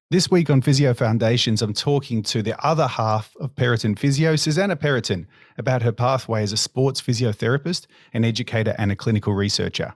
This week on Physio Foundations, I'm talking to the other half of Perraton Physio, Zuzana Perraton, about her pathway as a sports physiotherapist, an educator and a clinical researcher.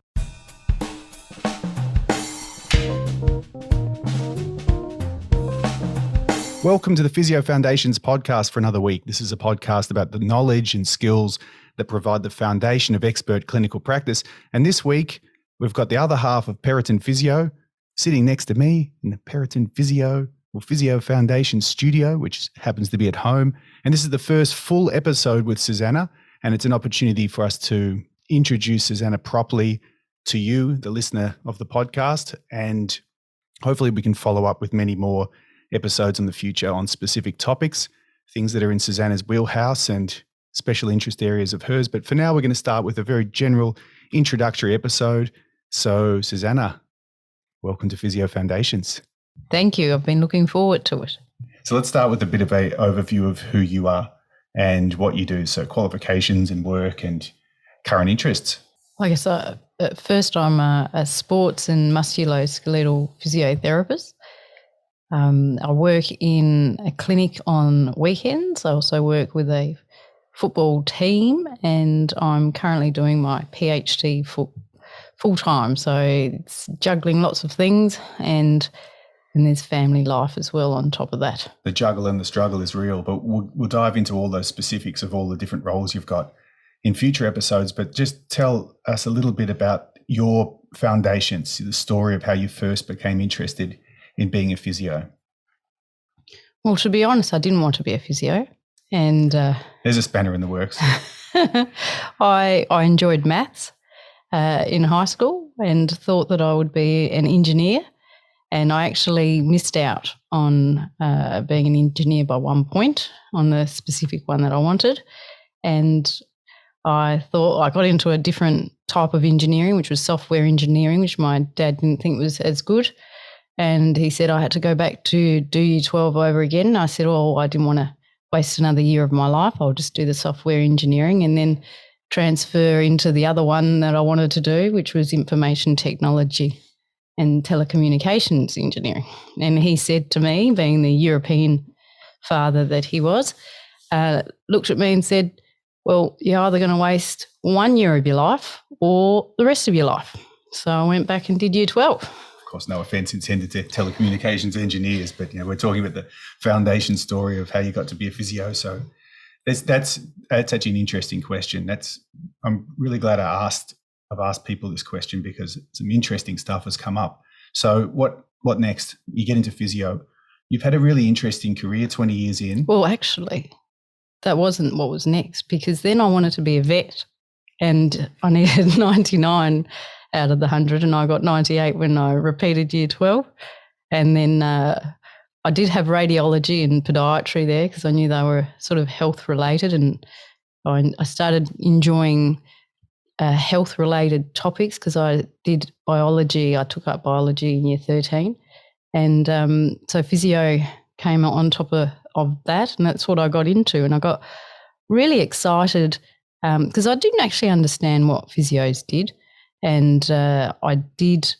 Welcome to the Physio Foundations podcast for another week. This is a podcast about the knowledge and skills that provide the foundation of expert clinical practice. And this week, we've got the other half of Perraton Physio sitting next to me in the Perraton Physio Foundation studio, which happens to be at home. And this is the first full episode with Zuzana, and it's an opportunity for us to introduce Zuzana properly to you, the listener of the podcast, and hopefully we can follow up with many more episodes in the future on specific topics, things that are in Zuzana's wheelhouse and special interest areas of hers. But for now, we're going to start with a very general introductory episode. So, Zuzana, welcome to Physio Foundations. Thank you. I've been looking forward to it. So let's start with a bit of an overview of who you are and what you do. So qualifications and work and current interests. Like I said, at first I'm a sports and musculoskeletal physiotherapist. I work in a clinic on weekends. I also work with a football team, and I'm currently doing my PhD full-time, so it's juggling lots of things, and there's family life as well on top of that. The juggle and the struggle is real, but we'll dive into all those specifics of all the different roles you've got in future episodes. But just tell us a little bit about your foundations, the story of how you first became interested in being a physio. Well, to be honest, I didn't want to be a physio, and there's a spanner in the works. I enjoyed maths in high school and thought that I would be an engineer, and I actually missed out on being an engineer by 1 point on the specific one that I wanted. And I thought I got into a different type of engineering, which was software engineering, which my dad didn't think was as good. And he said I had to go back to do year 12 over again. And I said, oh, I didn't want to waste another year of my life. I'll just do the software engineering and then transfer into the other one that I wanted to do, which was information technology and telecommunications engineering. And he said to me, being the European father that he was, looked at me and said, well, you're either going to waste 1 year of your life or the rest of your life. So I went back and did year 12. Of course, no offence intended to telecommunications engineers, but we're talking about the foundation story of how you got to be a physio. So that's actually an interesting question. I'm really glad I've asked people this question because some interesting stuff has come up. So what next? You get into physio. You've had a really interesting career 20 years in. Well, actually, that wasn't what was next, because then I wanted to be a vet and I needed 99 out of the 100 and I got 98 when I repeated year 12. And then I did have radiology and podiatry there because I knew they were sort of health related, and I started enjoying health related topics because I did biology. I took up biology in year 13, and so physio came on top of that, and that's what I got into. And I got really excited because I didn't actually understand what physios did, and I did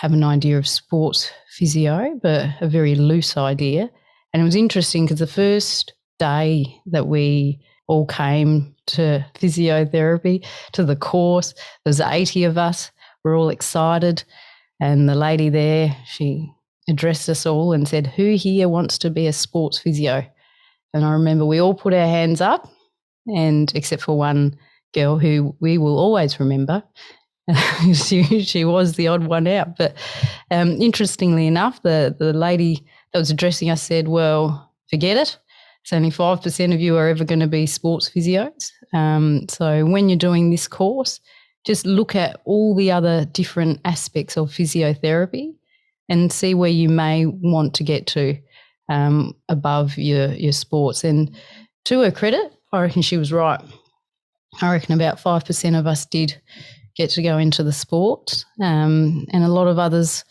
have an idea of sports physio, but a very loose idea. And it was interesting because the first day that we all came to physiotherapy, to the course, there's 80 of us. We're all excited. And the lady there, she addressed us all and said, who here wants to be a sports physio? And I remember we all put our hands up, and except for one girl who we will always remember. she was the odd one out. But interestingly enough, the lady that was addressing us said, well, forget it. It's only 5% of you are ever going to be sports physios. So when you're doing this course, just look at all the other different aspects of physiotherapy and see where you may want to get to above your sports. And to her credit, I reckon she was right. I reckon about 5% of us did get to go into the sport, and a lot of others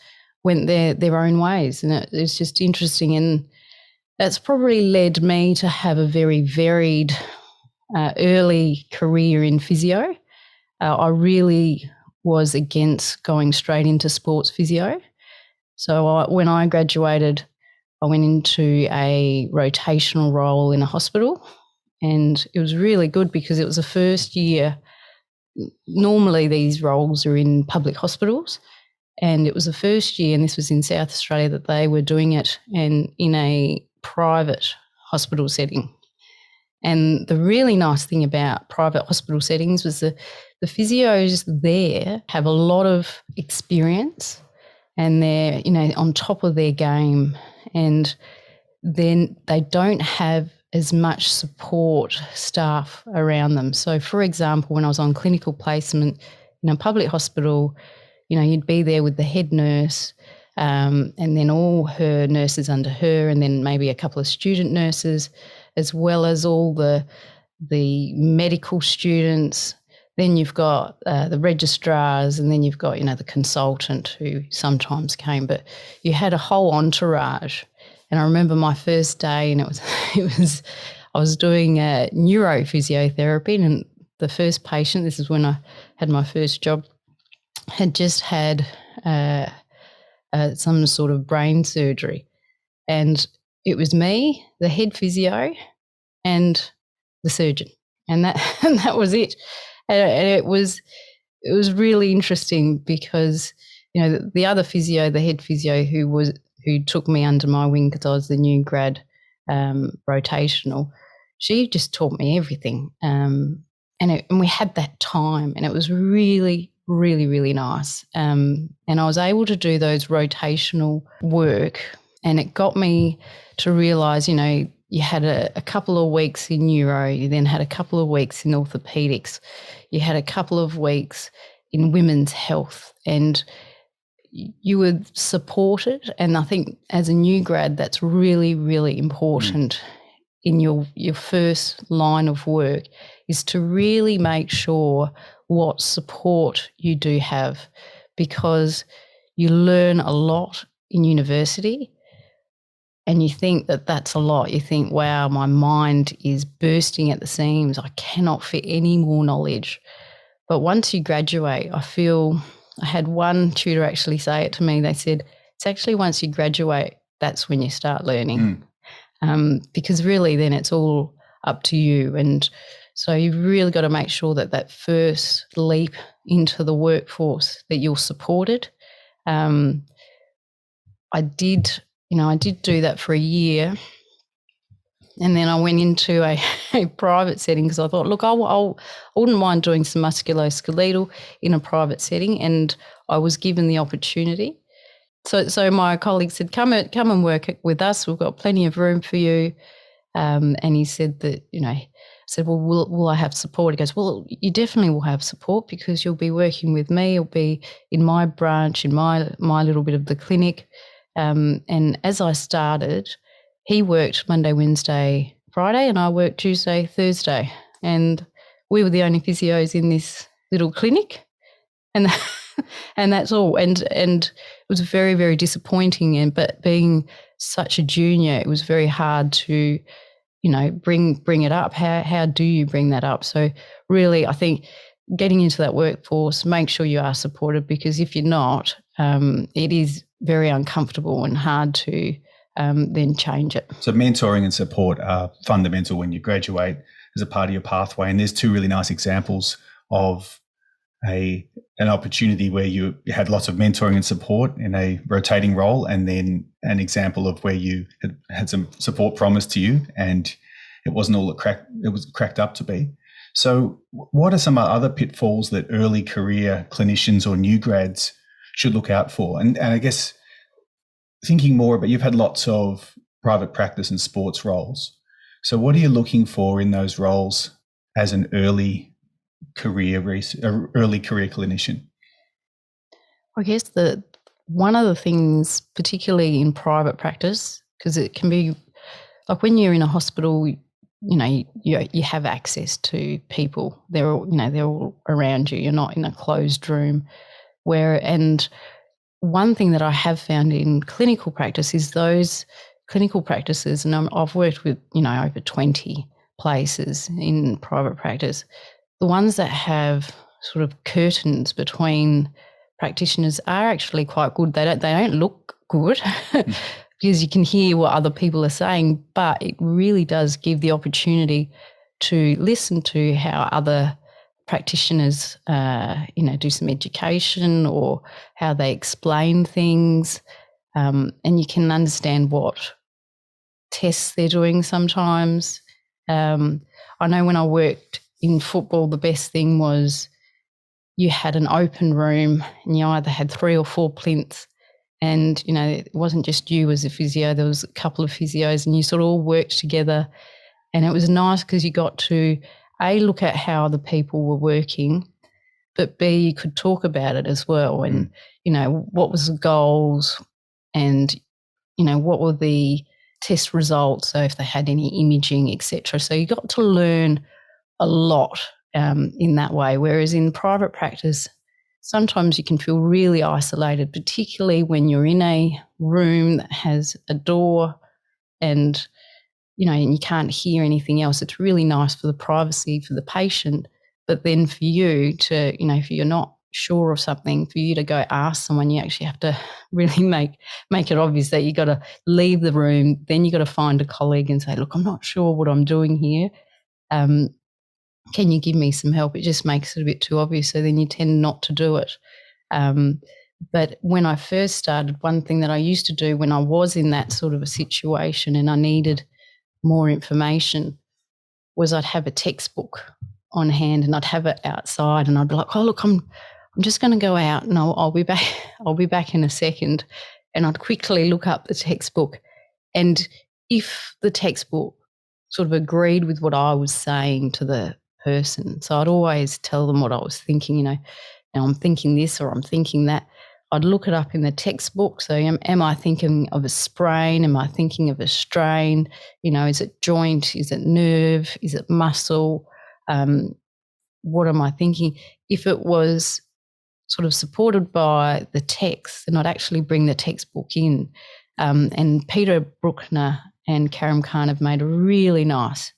went their own ways. And it's just interesting, and that's probably led me to have a very varied early career in physio. I really was against going straight into sports physio. So when I graduated, I went into a rotational role in a hospital, and it was really good because it was the first year. Normally these roles are in public hospitals, and it was the first year, and this was in South Australia, that they were doing it in a private hospital setting. And the really nice thing about private hospital settings was the physios there have a lot of experience, and they're, on top of their game, and then they don't have as much support staff around them. So, for example, when I was on clinical placement in a public hospital, you'd be there with the head nurse, and then all her nurses under her, and then maybe a couple of student nurses, as well as all the medical students. Then you've got the registrars, and then you've got, the consultant who sometimes came, but you had a whole entourage. And I remember my first day, and I was doing neurophysiotherapy, and the first patient, this is when I had my first job, had just had some sort of brain surgery. And it was me, the head physio, and the surgeon. And that was it. And it was really interesting because, the other physio, the head physio who took me under my wing because I was the new grad rotational, she just taught me everything. And we had that time, and it was really, really, really nice. And I was able to do those rotational work, and it got me to realise, you had a couple of weeks in neuro, you then had a couple of weeks in orthopaedics, you had a couple of weeks in women's health, and you were supported. And I think as a new grad, that's really, really important in your first line of work, is to really make sure what support you do have, because you learn a lot in university and you think that that's a lot. You think, wow, my mind is bursting at the seams. I cannot fit any more knowledge. But once you graduate, I had one tutor actually say it to me. They said, it's actually once you graduate, that's when you start learning. Because really then it's all up to you. And so you've really got to make sure that first leap into the workforce, that you're supported. I did do that for a year, and then I went into a private setting because I thought, look, I wouldn't mind doing some musculoskeletal in a private setting, and I was given the opportunity. So my colleague said, come and work with us. We've got plenty of room for you. And he said that, I said, well, will I have support? He goes, well, you definitely will have support because you'll be working with me. You'll be in my branch, in my little bit of the clinic. And as I started, he worked Monday, Wednesday, Friday, and I worked Tuesday, Thursday. And we were the only physios in this little clinic. And and that's all. And it was very, very disappointing. But being such a junior, it was very hard to, bring it up. How do you bring that up? So really, I think getting into that workforce, make sure you are supported, because if you're not, it is very uncomfortable and hard to then change it. So mentoring and support are fundamental when you graduate as a part of your pathway. And there's two really nice examples of an opportunity where you had lots of mentoring and support in a rotating role, and then an example of where you had some support promised to you and it wasn't all it was cracked up to be. So what are some other pitfalls that early career clinicians or new grads should look out for? And I guess thinking more, but you've had lots of private practice and sports roles. So what are you looking for in those roles as an early career clinician? I guess one of the things, particularly in private practice, because it can be like when you're in a hospital, you have access to people. They're all around you. You're not in a closed room. And one thing that I have found in clinical practice is those clinical practices, and I've worked with over 20 places in private practice. The ones that have sort of curtains between practitioners are actually quite good. They don't look good because you can hear what other people are saying, but it really does give the opportunity to listen to how other practitioners, do some education or how they explain things, and you can understand what tests they're doing sometimes. I know when I worked in football, the best thing was you had an open room and you either had 3 or 4 plinths, and, it wasn't just you as a physio, there was a couple of physios, and you sort of all worked together. And it was nice because you got to, A, look at how other people were working, but B, you could talk about it as well. And, what was the goals and, what were the test results, so if they had any imaging, etc. So you got to learn a lot in that way. Whereas in private practice, sometimes you can feel really isolated, particularly when you're in a room that has a door and, and you can't hear anything else. It's really nice for the privacy for the patient, but then for you to, if you're not sure of something, for you to go ask someone, you actually have to really make it obvious that you got to leave the room. Then you got to find a colleague and say, look, I'm not sure what I'm doing here. Can you give me some help? It just makes it a bit too obvious, so then you tend not to do it. But when I first started, one thing that I used to do when I was in that sort of a situation and I needed more information was I'd have a textbook on hand and I'd have it outside, and I'd be like, oh, look, I'm just going to go out and I'll be back. I'll be back in a second. And I'd quickly look up the textbook. And if the textbook sort of agreed with what I was saying to the person, so I'd always tell them what I was thinking, now I'm thinking this or I'm thinking that. I'd look it up in the textbook. So am I thinking of a sprain? Am I thinking of a strain? Is it joint? Is it nerve? Is it muscle? What am I thinking? If it was sort of supported by the text, then I'd actually bring the textbook in. And Peter Bruckner and Karim Khan have made a really nice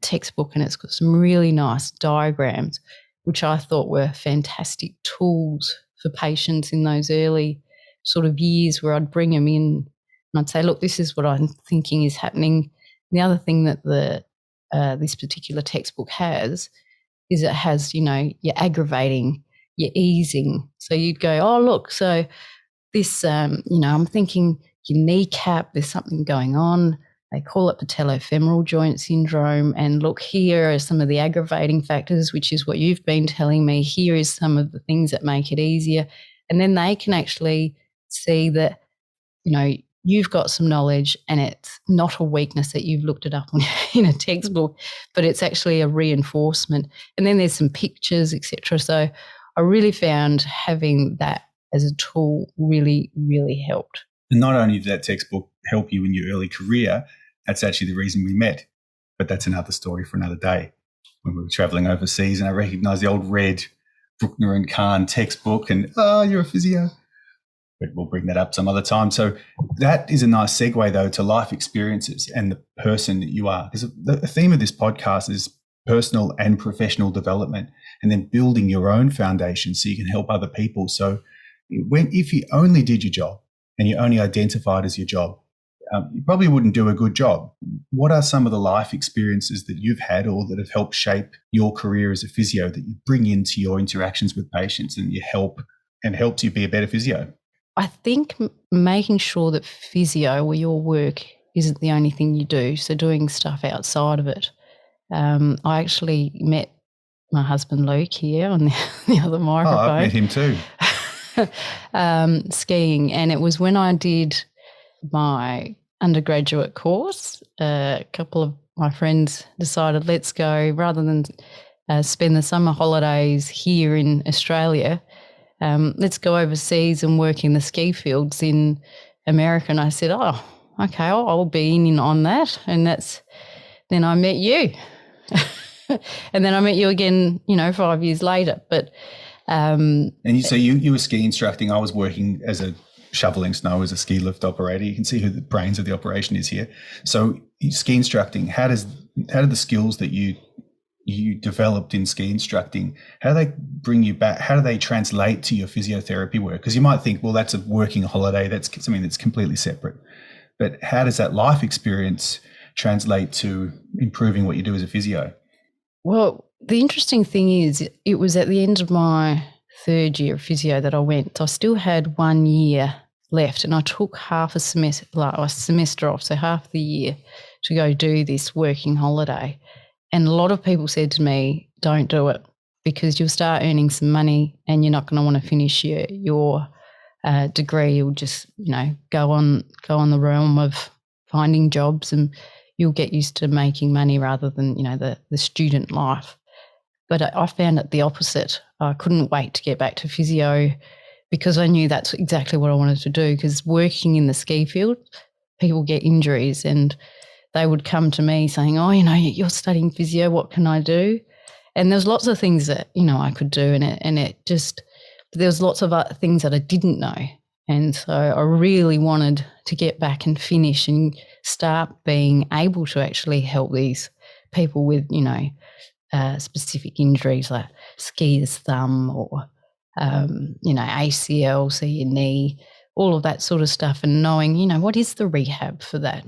textbook, and it's got some really nice diagrams, which I thought were fantastic tools for patients in those early sort of years, where I'd bring them in and I'd say, look, this is what I'm thinking is happening. The other thing that this particular textbook has is it has, your aggravating, your easing. So you'd go, oh, look, so this, I'm thinking your kneecap, there's something going on. They call it patellofemoral joint syndrome. And look, here are some of the aggravating factors, which is what you've been telling me. Here is some of the things that make it easier. And then they can actually see that, you've got some knowledge and it's not a weakness that you've looked it up in a textbook, but it's actually a reinforcement. And then there's some pictures, etc. So I really found having that as a tool really, really helped. And not only did that textbook help you in your early career, that's actually the reason we met. But that's another story for another day. When we were traveling overseas and I recognised the old red Bruckner and Kahn textbook and, you're a physio. But we'll bring that up some other time. So that is a nice segue, though, to life experiences and the person that you are. Because the theme of this podcast is personal and professional development, and then building your own foundation so you can help other people. So if you only did your job and you only identified as your job, you probably wouldn't do a good job. What are some of the life experiences that you've had or that have helped shape your career as a physio that you bring into your interactions with patients and helps you be a better physio? I think making sure that physio or your work isn't the only thing you do, so doing stuff outside of it. I actually met my husband Luke here on the other microphone. Oh, I've met him too. Skiing, and it was when I did my undergraduate course. A couple of my friends decided, let's go, rather than spend the summer holidays here in Australia, let's go overseas and work in the ski fields in America. And I said, oh, okay, I'll be in on that. And then I met you. And then I met you again, 5 years later. But so you were ski instructing. I was working as a shoveling snow as a ski lift operator. You can see who the brains of the operation is here. So ski instructing, how did the skills that you you developed in ski instructing, how do they bring you back? How do they translate to your physiotherapy work? Because you might think, well, that's a working holiday. That's something that's completely separate. But how does that life experience translate to improving what you do as a physio? Well, the interesting thing is it was at the end of my third year of physio that I went. So I still had 1 year left, and I took half a semester off, so half the year, to go do this working holiday. And a lot of people said to me, don't do it, because you'll start earning some money and you're not going to want to finish your degree. You'll just, go on the realm of finding jobs, and you'll get used to making money rather than, the student life. But I found it the opposite. I couldn't wait to get back to physio, because I knew that's exactly what I wanted to do. Because working in the ski field, people get injuries, and they would come to me saying, oh, you're studying physio, what can I do? And there's lots of things that, I could do, and there was lots of other things that I didn't know. And so I really wanted to get back and finish and start being able to actually help these people with, specific injuries like skier's thumb or, ACL, so your knee, all of that sort of stuff, and knowing, what is the rehab for that?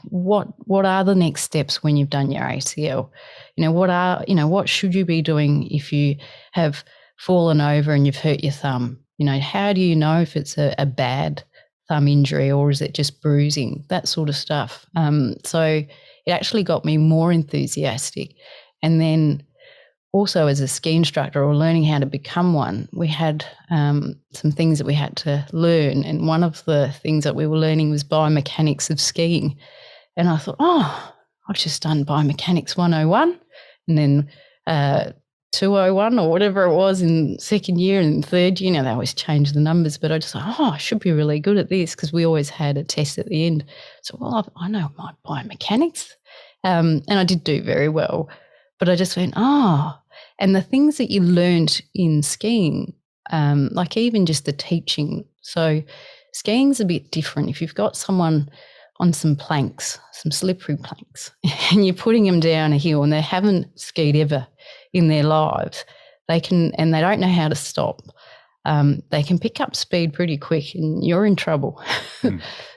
What are the next steps when you've done your ACL? What should you be doing if you have fallen over and you've hurt your thumb? How do you know if it's a bad thumb injury or is it just bruising? That sort of stuff. So it actually got me more enthusiastic. And then also as a ski instructor, or learning how to become one, we had some things that we had to learn. And one of the things that we were learning was biomechanics of skiing. And I thought, I've just done biomechanics 101 and then 201 or whatever it was in second year and third year. They always change the numbers, but I just thought, I should be really good at this, because we always had a test at the end. So, I know my biomechanics. And I did do very well. But I just went, and the things that you learned in skiing, like even just the teaching. So skiing's a bit different. If you've got someone on some planks, some slippery planks, and you're putting them down a hill and they haven't skied ever in their lives, they don't know how to stop. They can pick up speed pretty quick and you're in trouble.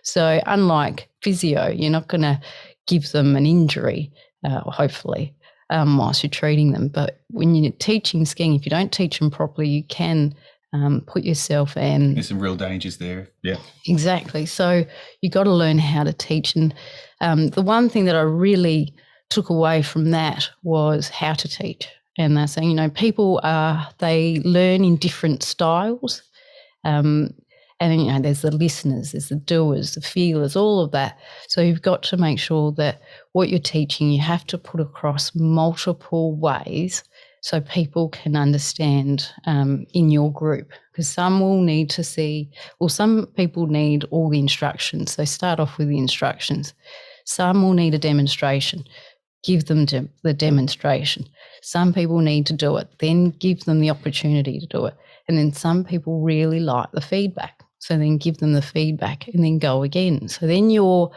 So unlike physio, you're not going to give them an injury, hopefully, whilst you're treating them. But when you're teaching skiing, if you don't teach them properly, you can put yourself in. There's some real dangers there. Yeah. Exactly. So you got to learn how to teach. And the one thing that I really took away from that was how to teach. And they're saying, people they learn in different styles. And, there's the listeners, there's the doers, the feelers, all of that. So you've got to make sure that what you're teaching, you have to put across multiple ways so people can understand in your group. Because some will need to see, some people need all the instructions. They start off with the instructions. Some will need a demonstration. Give them the demonstration. Some people need to do it, then give them the opportunity to do it. And then some people really like the feedback. So then give them the feedback and then go again. So then you're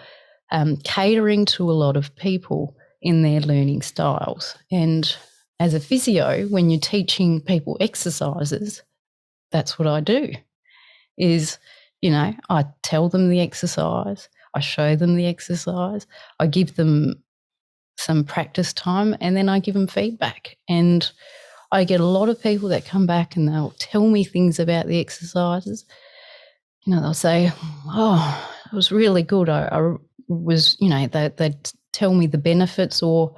catering to a lot of people in their learning styles. And as a physio, when you're teaching people exercises, that's what I do is, I tell them the exercise, I show them the exercise, I give them some practice time, and then I give them feedback. And I get a lot of people that come back and they'll tell me things about the exercises. They'll say, it was really good. I was, they'd tell me the benefits, or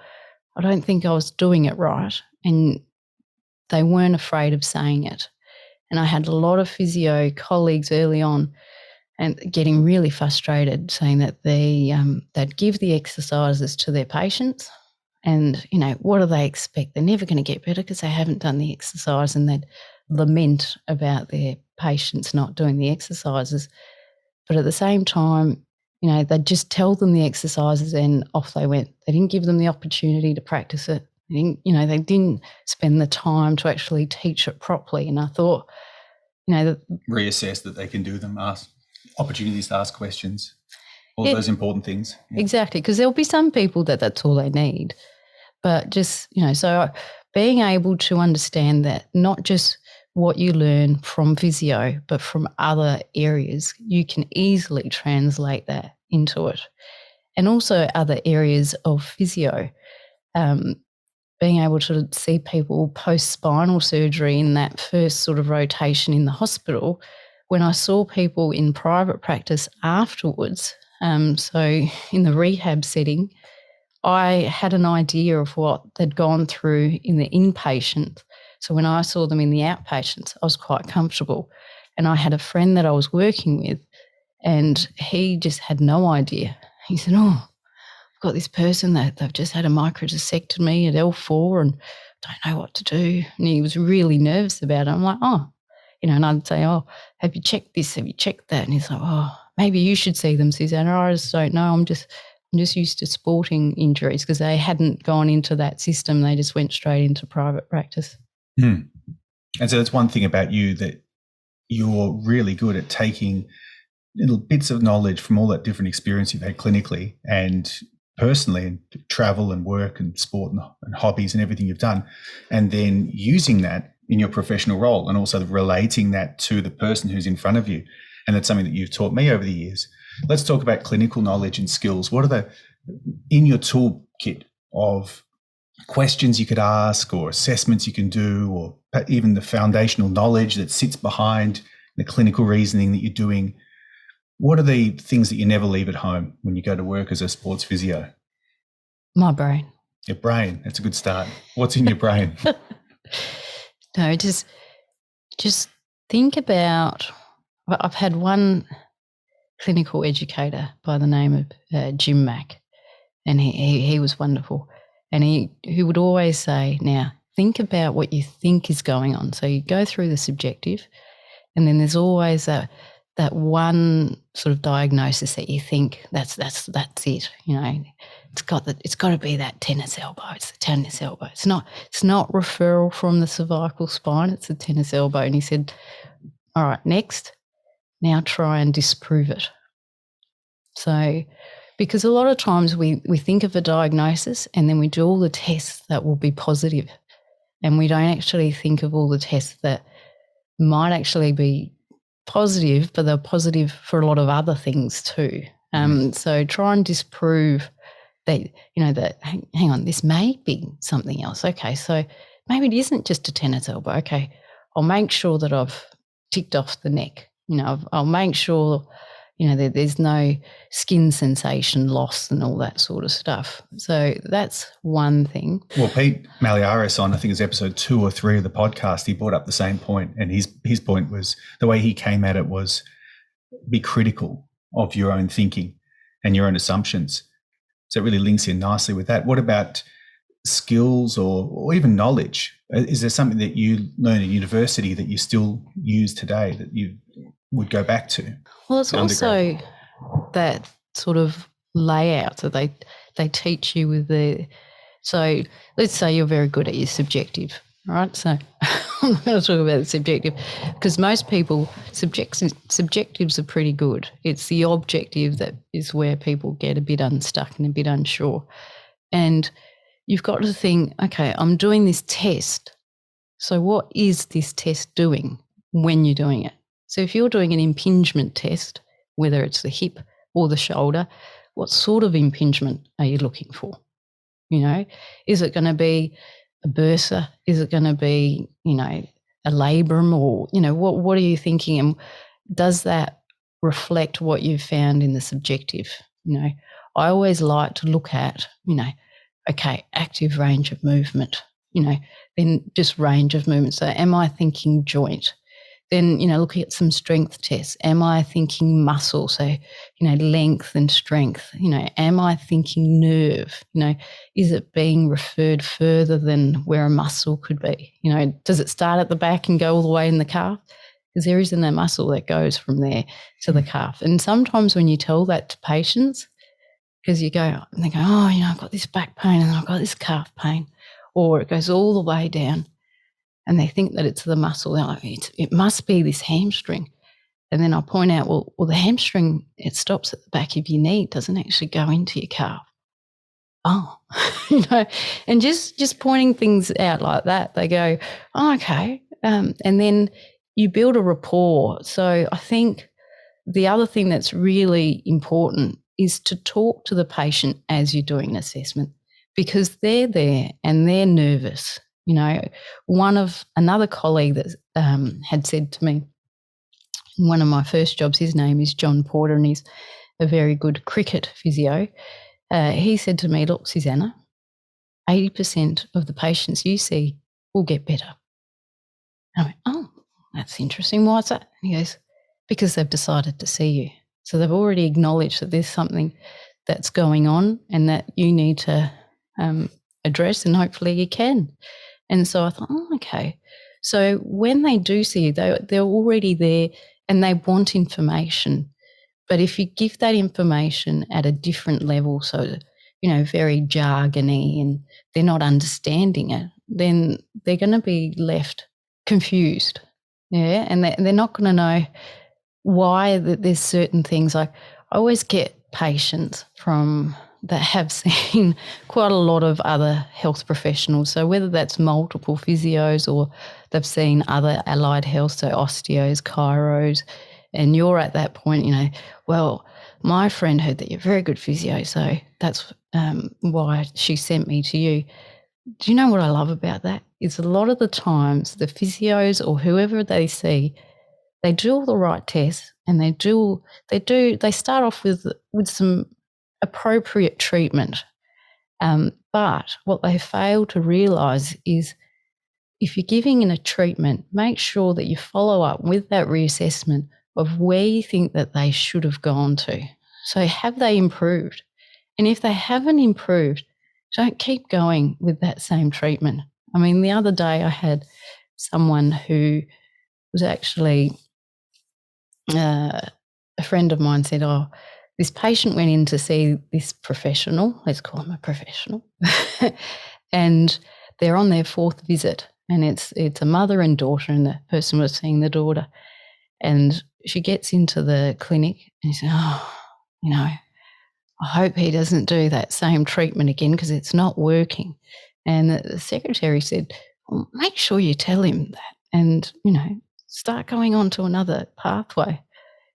I don't think I was doing it right. And they weren't afraid of saying it. And I had a lot of physio colleagues early on and getting really frustrated, saying that they'd give the exercises to their patients and, what do they expect? They're never going to get better because they haven't done the exercise, and they'd lament about their patients not doing the exercises. But at the same time, they'd just tell them the exercises and off they went. They didn't give them the opportunity to practice it. They didn't spend the time to actually teach it properly. And I thought, reassess that they can do them, ask opportunities to ask questions, all those important things. Yeah. Exactly, because there'll be some people that's all they need. But just, so being able to understand that not just what you learn from physio, but from other areas, you can easily translate that into it. And also other areas of physio, being able to see people post-spinal surgery in that first sort of rotation in the hospital, when I saw people in private practice afterwards, so in the rehab setting, I had an idea of what they'd gone through in the inpatient. So when I saw them in the outpatients, I was quite comfortable. And I had a friend that I was working with, and he just had no idea. He said, "Oh, I've got this person that they've just had a microdiscectomy at L4 and don't know what to do." And he was really nervous about it. I'm like, "Oh," and I'd say, "Oh, have you checked this? Have you checked that?" And he's like, "Oh, maybe you should see them, Zuzana. I just don't know. I'm just used to sporting injuries," because they hadn't gone into that system. They just went straight into private practice. And so that's one thing about you, that you're really good at taking little bits of knowledge from all that different experience you've had clinically and personally, and travel and work and sport and hobbies and everything you've done, and then using that in your professional role and also relating that to the person who's in front of you. And that's something that you've taught me over the years. Let's talk about clinical knowledge and skills. What are in your toolkit of questions you could ask or assessments you can do, or even the foundational knowledge that sits behind the clinical reasoning that you're doing? What are the things that you never leave at home when you go to work as a sports physio? My brain. Your brain. That's a good start. What's in your brain? No, just think about, I've had one clinical educator by the name of Jim Mack, and he was wonderful. And he would always say, now think about what you think is going on. So you go through the subjective, and then there's always that one sort of diagnosis that you think that's it. It's got to be that tennis elbow. It's the tennis elbow. It's not referral from the cervical spine. It's the tennis elbow. And he said, "All right, next, now try and disprove it." So, because a lot of times we think of a diagnosis and then we do all the tests that will be positive, and we don't actually think of all the tests that might actually be positive, but they're positive for a lot of other things too. So try and disprove that, that, hang on, this may be something else. Okay, so maybe it isn't just a tennis elbow. Okay, I'll make sure that I've ticked off the neck. I'll make sure that there's no skin sensation loss and all that sort of stuff. So that's one thing. Well, Pete Malliaris on, I think it was episode 2 or 3 of the podcast, he brought up the same point. And his point was, the way he came at it was, be critical of your own thinking and your own assumptions. So it really links in nicely with that. What about skills or even knowledge? Is there something that you learned at university that you still use today that you would go back to? Well, it's also that sort of layout that they teach you with so let's say you're very good at your subjective, right? So I'm not going to talk about the subjective, because most people, subjectives are pretty good. It's the objective that is where people get a bit unstuck and a bit unsure. And you've got to think, okay, I'm doing this test. So what is this test doing when you're doing it? So if you're doing an impingement test, whether it's the hip or the shoulder, what sort of impingement are you looking for? Is it going to be a bursa? Is it going to be, a labrum, or, what are you thinking? And does that reflect what you've found in the subjective? I always like to look at, okay, active range of movement, then just range of movement. So am I thinking joint? Then, looking at some strength tests. Am I thinking muscle? So, length and strength. Am I thinking nerve? Is it being referred further than where a muscle could be? Does it start at the back and go all the way in the calf? Because there isn't a muscle that goes from there to the calf. And sometimes when you tell that to patients, because they go, oh, I've got this back pain and I've got this calf pain, or it goes all the way down, and they think that it's the muscle. They're like, it must be this hamstring. And then I'll point out, well, the hamstring, it stops at the back of your knee. It doesn't actually go into your calf. oh, and just pointing things out like that. They go, oh, okay. And then you build a rapport. So I think the other thing that's really important is to talk to the patient as you're doing an assessment, because they're there and they're nervous. Another colleague that had said to me, one of my first jobs, his name is John Porter, and he's a very good cricket physio. He said to me, look, Zuzana, 80% of the patients you see will get better. I went, oh, that's interesting. Why is that? And he goes, because they've decided to see you. So they've already acknowledged that there's something that's going on and that you need to address, and hopefully you can. And so I thought, oh, okay. So when they do see you, they're already there and they want information. But if you give that information at a different level, so, very jargony, and they're not understanding it, then they're going to be left confused. Yeah. And they're not going to know why there's certain things. Like, I always get patients that have seen quite a lot of other health professionals. So whether that's multiple physios or they've seen other allied health, so osteos, chiros, and you're at that point, well, my friend heard that you're very good physio, so that's why she sent me to you. Do you know what I love about that? Is a lot of the times the physios or whoever they see, they do all the right tests, and they start off with some appropriate treatment. But what they fail to realise is, if you're giving in a treatment, make sure that you follow up with that reassessment of where you think that they should have gone to. So have they improved? And if they haven't improved, don't keep going with that same treatment. I mean, the other day I had someone who was actually a friend of mine said, oh, this patient went in to see this professional, let's call him a professional, and they're on their 4th visit, and it's a mother and daughter, and the person was seeing the daughter. And she gets into the clinic and she said, oh, I hope he doesn't do that same treatment again because it's not working. And the secretary said, well, make sure you tell him that and, start going on to another pathway.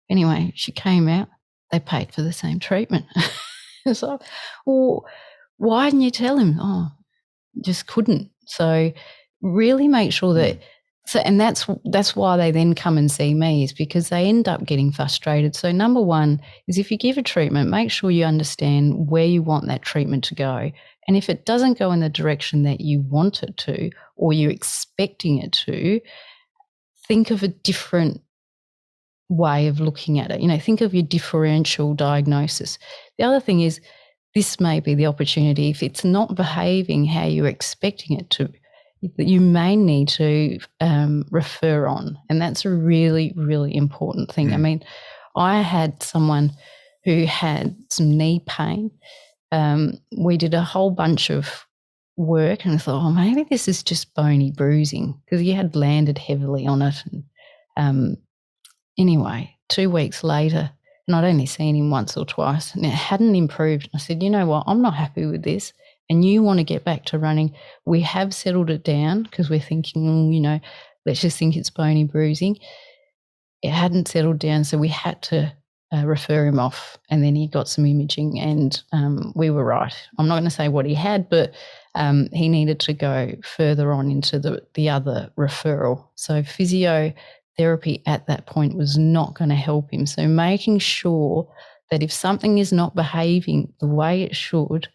Anyway, she came out, they paid for the same treatment. So, well, why didn't you tell him? Oh, just couldn't. So really make sure that, and that's why they then come and see me, is because they end up getting frustrated. So number one is, if you give a treatment, make sure you understand where you want that treatment to go. And if it doesn't go in the direction that you want it to, or you're expecting it to, think of a different way of looking at it. Think of your differential diagnosis. The other thing is, this may be the opportunity, if it's not behaving how you're expecting it to, that you may need to refer on. And that's a really, really important thing. I mean, I had someone who had some knee pain. We did a whole bunch of work, and I thought, oh, maybe this is just bony bruising, because he had landed heavily on it. And anyway, 2 weeks later, and I'd only seen him once or twice, and it hadn't improved. I said, you know what, I'm not happy with this, and you want to get back to running. We have settled it down because we're thinking, let's just think it's bony bruising. It hadn't settled down, so we had to refer him off, and then he got some imaging, and we were right. I'm not going to say what he had, but he needed to go further on into the other referral. So physiotherapy at that point was not going to help him. So making sure that if something is not behaving the way it should,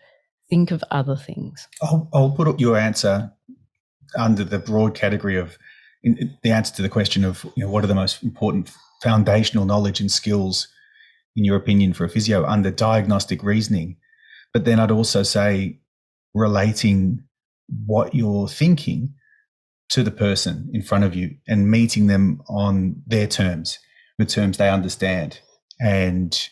think of other things. I'll put your answer under the broad category of the answer to the question of, what are the most important foundational knowledge and skills, in your opinion, for a physio, under diagnostic reasoning. But then I'd also say relating what you're thinking to the person in front of you and meeting them on their terms, the terms they understand. And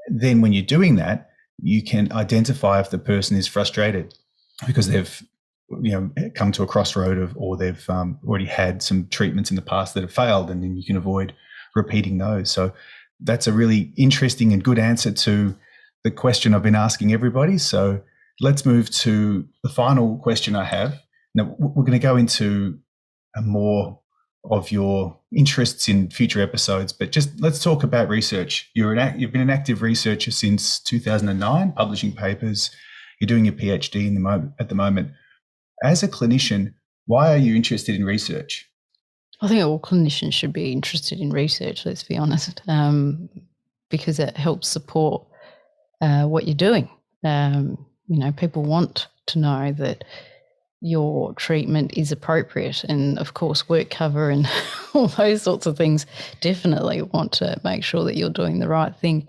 then when you're doing that, you can identify if the person is frustrated because they've come to a crossroad or they've already had some treatments in the past that have failed, and then you can avoid repeating those. So that's a really interesting and good answer to the question I've been asking everybody. So let's move to the final question I have. Now, we're going to go into more of your interests in future episodes, but just let's talk about research. You've been an active researcher since 2009, publishing papers. You're doing your PhD at the moment. As a clinician, why are you interested in research? I think all clinicians should be interested in research, let's be honest, because it helps support what you're doing. People want to know that your treatment is appropriate, and of course work cover and all those sorts of things definitely want to make sure that you're doing the right thing.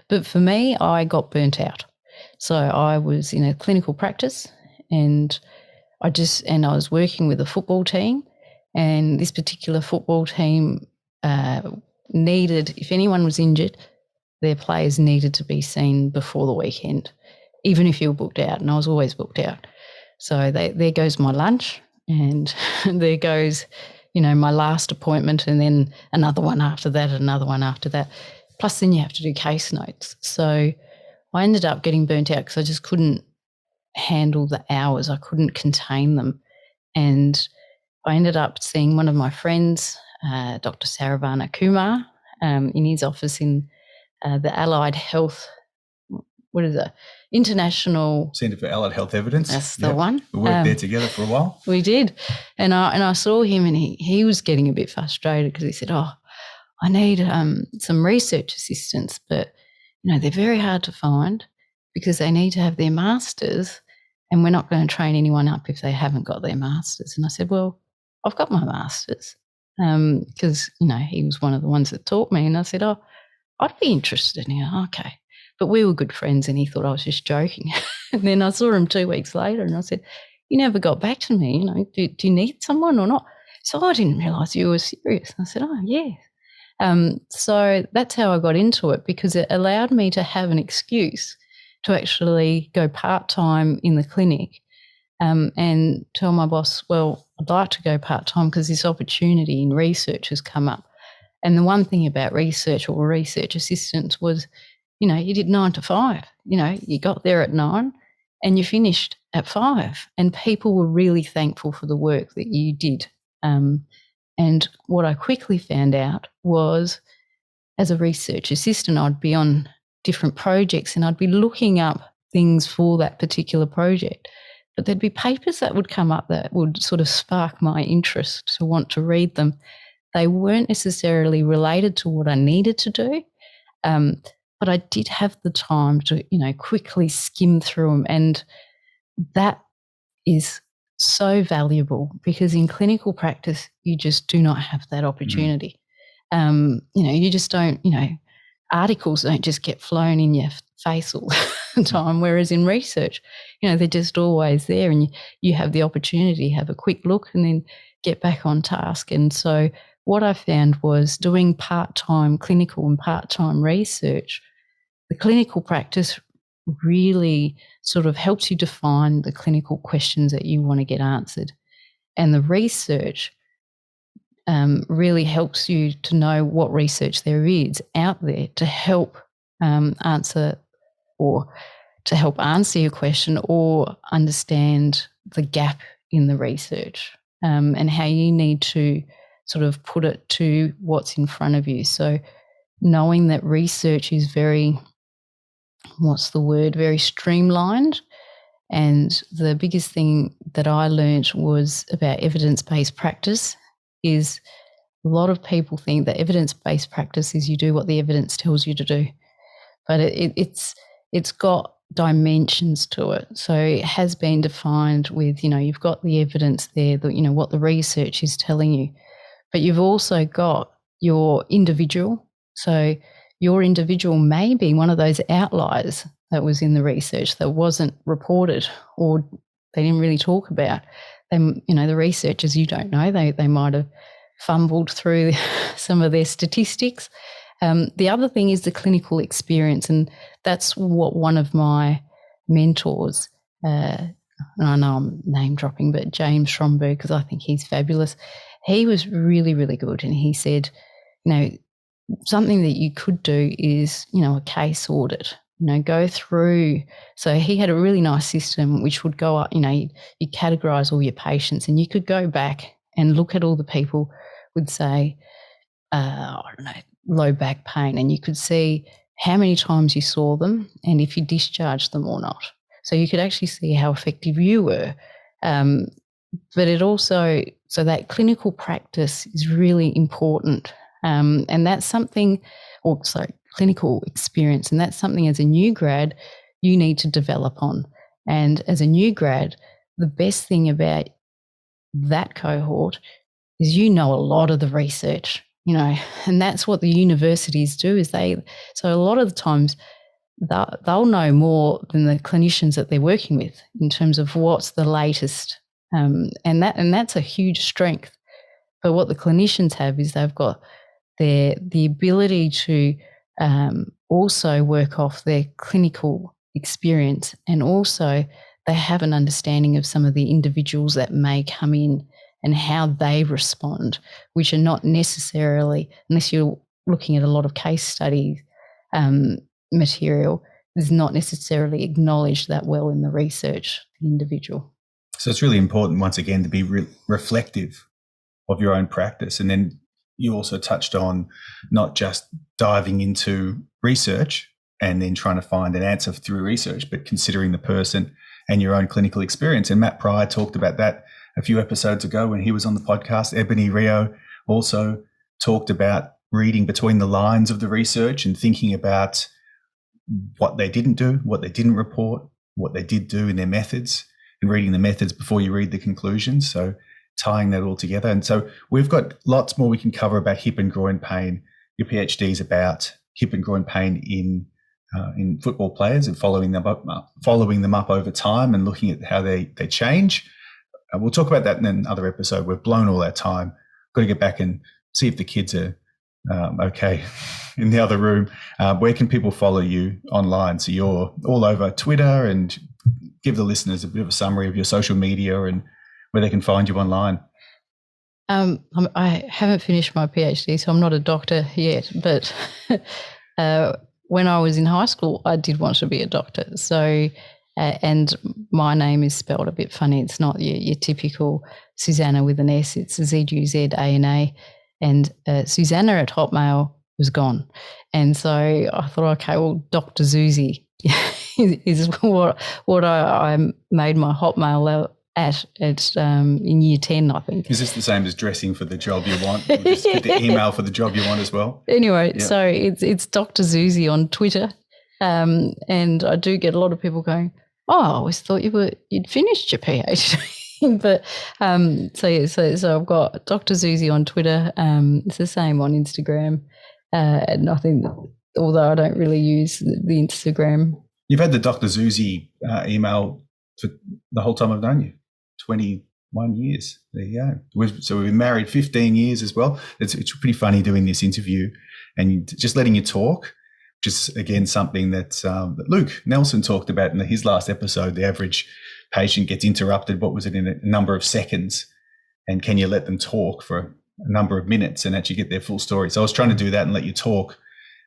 But for me, I got burnt out. So I was in a clinical practice and I was working with a football team, and this particular football team needed, if anyone was injured, their players needed to be seen before the weekend, even if you were booked out, and I was always booked out. So there goes my lunch, and there goes, my last appointment, and then another one after that, another one after that. Plus then you have to do case notes. So I ended up getting burnt out because I just couldn't handle the hours. I couldn't contain them. And I ended up seeing one of my friends, Dr. Saravana Kumar, in his office in the Allied Health, International Centre for Allied Health Evidence. That's the one. We worked there together for a while. We did. And I saw him, and he was getting a bit frustrated because he said, I need some research assistants, but, they're very hard to find because they need to have their masters, and we're not going to train anyone up if they haven't got their masters. And I said, well, I've got my masters because, he was one of the ones that taught me. And I said, I'd be interested. And he goes, okay. But we were good friends, and he thought I was just joking. And then I saw him 2 weeks later, and I said, you never got back to me, do you need someone or not? So I didn't realise you were serious. I said, oh, yeah. So that's how I got into it, because it allowed me to have an excuse to actually go part-time in the clinic and tell my boss, well, I'd like to go part-time because this opportunity in research has come up. And the one thing about research or research assistants was, you did 9 to 5. You got there at 9 and you finished at 5. And people were really thankful for the work that you did. And what I quickly found out was, as a research assistant, I'd be on different projects and I'd be looking up things for that particular project. But there'd be papers that would come up that would sort of spark my interest to want to read them. They weren't necessarily related to what I needed to do. But I did have the time to, quickly skim through them. And that is so valuable because in clinical practice, you just do not have that opportunity. You just don't, articles don't just get flown in your face all the time, whereas in research, they're just always there, and you have the opportunity to have a quick look and then get back on task. And so what I found was doing part-time clinical and part-time research, the clinical practice really sort of helps you define the clinical questions that you want to get answered. And the research really helps you to know what research there is out there to help answer your question or understand the gap in the research and how you need to sort of put it to what's in front of you. So knowing that research is very streamlined. And the biggest thing that I learned was about evidence-based practice is a lot of people think that evidence-based practice is you do what the evidence tells you to do. But it's got dimensions to it. So it has been defined with, you've got the evidence there, what the research is telling you. But you've also got your individual. So your individual may be one of those outliers that was in the research that wasn't reported or they didn't really talk about. The researchers, you don't know, they might have fumbled through some of their statistics. The other thing is the clinical experience, and that's what one of my mentors, and I know I'm name dropping, but James Schomburg, because I think he's fabulous, he was really, really good. And he said, something that you could do is, a case audit go through. So he had a really nice system which would go up, you categorize all your patients, and you could go back and look at all the people would say, I don't know, low back pain, and you could see how many times you saw them and if you discharged them or not. So you could actually see how effective you were. But it also, so that clinical practice is really important. And that's something, clinical experience, and that's something as a new grad you need to develop on. And as a new grad, the best thing about that cohort is a lot of the research, and that's what the universities do is so a lot of the times they'll know more than the clinicians that they're working with in terms of what's the latest. And that's a huge strength. But what the clinicians have is they've got the ability to also work off their clinical experience, and also they have an understanding of some of the individuals that may come in and how they respond, which are not necessarily, unless you're looking at a lot of case study material, is not necessarily acknowledged that well in the research, the individual. So it's really important, once again, to be reflective of your own practice. And then you also touched on not just diving into research and then trying to find an answer through research, but considering the person and your own clinical experience. And Matt Pryor talked about that a few episodes ago when he was on the podcast. Ebony Rio also talked about reading between the lines of the research and thinking about what they didn't do, what they didn't report, what they did do in their methods, and reading the methods before you read the conclusions. So tying that all together. And so we've got lots more we can cover about hip and groin pain. Your PhD is about hip and groin pain in football players and following them up over time and looking at how they change. We'll talk about that in another episode. We've blown all our time. Got to get back and see if the kids are okay in the other room. Where can people follow you online? So you're all over Twitter, and give the listeners a bit of a summary of your social media and where they can find you online. I haven't finished my PhD, so I'm not a doctor yet. But when I was in high school, I did want to be a doctor. So, and my name is spelled a bit funny. It's not your typical Zuzana with an S. It's Zuzana. And Zuzana at Hotmail was gone. And so I thought, okay, well, Dr. Zuzi is what I made my Hotmail at in year 10, I think. Is this the same as dressing for the job you want? Just get the email for the job you want as well? Anyway, yeah. So it's Dr. Zuzi on Twitter. And I do get a lot of people going, oh, I always thought you'd finished your PhD. But so I've got Dr. Zuzi on Twitter. It's the same on Instagram. And I think, although I don't really use the Instagram. You've had the Dr. Zuzi email for the whole time I've known you, 21 years. There you go. We've been married 15 years as well. It's pretty funny doing this interview and just letting you talk, which is, again, something that Luke Nelson talked about in his last episode. The average patient gets interrupted, in a number of seconds, and can you let them talk for a number of minutes and actually get their full story? So I was trying to do that and let you talk.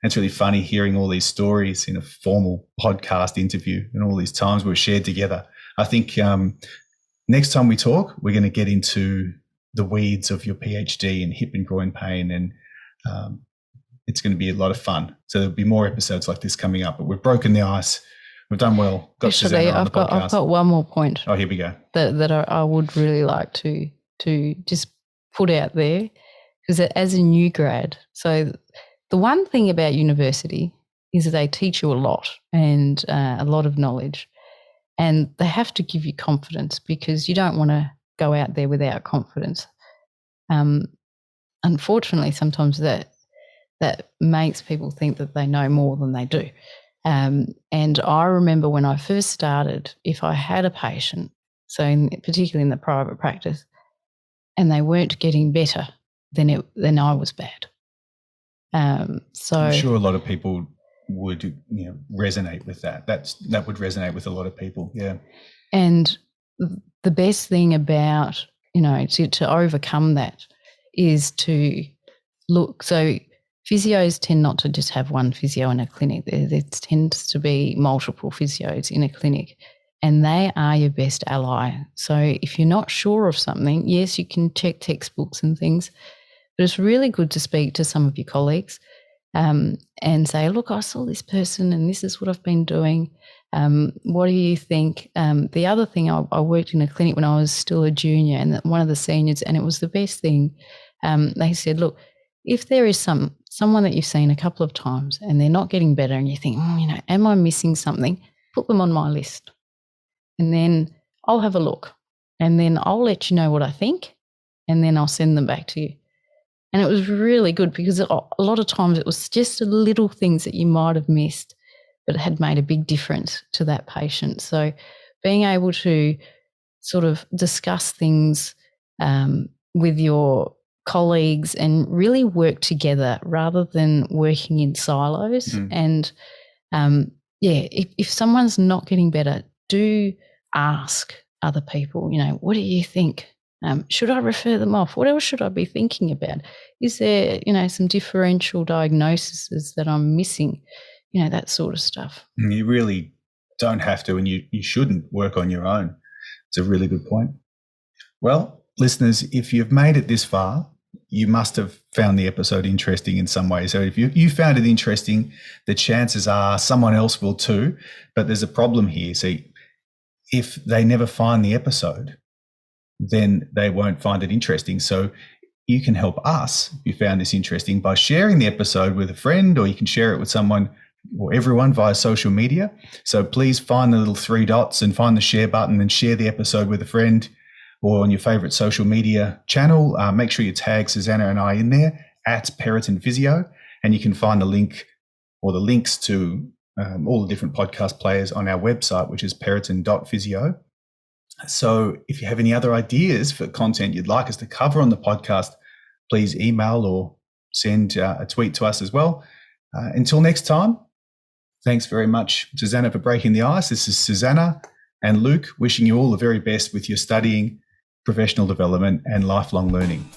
And it's really funny hearing all these stories in a formal podcast interview and all these times we've shared together. I think next time we talk, we're going to get into the weeds of your PhD and hip and groin pain, and it's going to be a lot of fun. So there'll be more episodes like this coming up, but we've broken the ice. We've done well. Actually, I've got one more point. Oh, here we go. That I would really like to just put out there, because as a new grad, so the one thing about university is that they teach you a lot and a lot of knowledge, and they have to give you confidence, because you don't want to go out there without confidence. Unfortunately, sometimes that makes people think that they know more than they do. And I remember when I first started, if I had a patient, particularly in the private practice, and they weren't getting better, then I was bad. So I'm sure a lot of people would resonate with that. That would resonate with a lot of people. Yeah. And the best thing about to overcome that is to look. So physios tend not to just have one physio in a clinic. There tends to be multiple physios in a clinic, and they are your best ally. So if you're not sure of something, yes, you can check textbooks and things, but it's really good to speak to some of your colleagues and say, look, I saw this person and this is what I've been doing. What do you think? The other thing, I worked in a clinic when I was still a junior, and one of the seniors, and it was the best thing. They said, look, if there is someone that you've seen a couple of times and they're not getting better and you think, am I missing something? Put them on my list. And then I'll have a look. And then I'll let you know what I think. And then I'll send them back to you. And it was really good because a lot of times it was just little things that you might have missed, but it had made a big difference to that patient. So being able to sort of discuss things with your colleagues and really work together rather than working in silos. And if someone's not getting better, do ask other people, what do you think? Should I refer them off? What else should I be thinking about? Is there, some differential diagnoses that I'm missing? That sort of stuff. You really don't have to, and you shouldn't work on your own. It's a really good point. Well, listeners, if you've made it this far, you must have found the episode interesting in some way. So if you found it interesting, the chances are someone else will too. But there's a problem here. See, if they never find the episode, then they won't find it interesting. So you can help us, if you found this interesting, by sharing the episode with a friend, or you can share it with someone or everyone via social media. So please find the little 3 dots and find the share button and share the episode with a friend or on your favorite social media channel. Make sure you tag Zuzana and I in there at Perraton Physio, and you can find the link or the links to all the different podcast players on our website, which is perraton.physio. So if you have any other ideas for content you'd like us to cover on the podcast, please email or send a tweet to us as well. Until next time, thanks very much, Zuzana, for breaking the ice. This is Zuzana and Luke wishing you all the very best with your studying, professional development and lifelong learning.